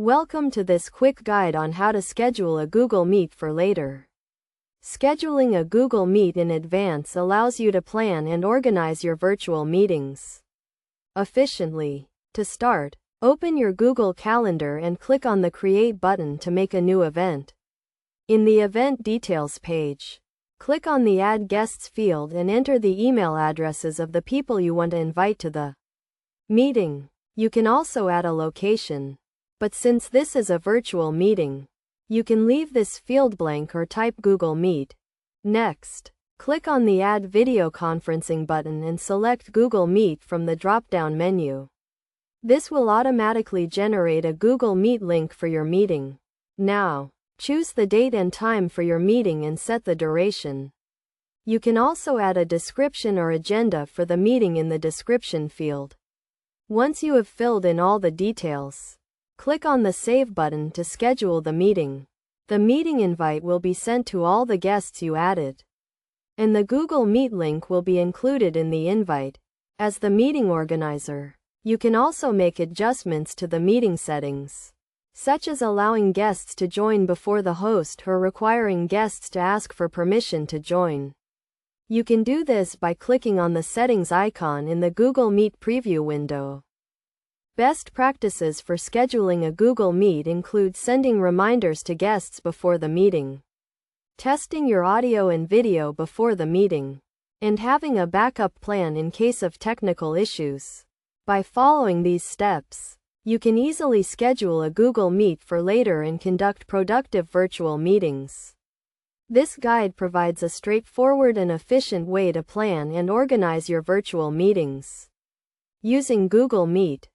Welcome to this quick guide on how to schedule a Google Meet for later. Scheduling a Google Meet in advance allows you to plan and organize your virtual meetings efficiently. To start, open your Google Calendar and click on the Create button to make a new event. In the Event Details page, click on the Add Guests field and enter the email addresses of the people you want to invite to the meeting. You can also add a location. But since this is a virtual meeting, you can leave this field blank or type Google Meet. Next, click on the Add Video Conferencing button and select Google Meet from the drop-down menu. This will automatically generate a Google Meet link for your meeting. Now, choose the date and time for your meeting and set the duration. You can also add a description or agenda for the meeting in the description field. Once you have filled in all the details, click on the Save button to schedule the meeting. The meeting invite will be sent to all the guests you added, and the Google Meet link will be included in the invite. As the meeting organizer, you can also make adjustments to the meeting settings, such as allowing guests to join before the host or requiring guests to ask for permission to join. You can do this by clicking on the settings icon in the Google Meet preview window. Best practices for scheduling a Google Meet include sending reminders to guests before the meeting, testing your audio and video before the meeting, and having a backup plan in case of technical issues. By following these steps, you can easily schedule a Google Meet for later and conduct productive virtual meetings. This guide provides a straightforward and efficient way to plan and organize your virtual meetings. Using Google Meet,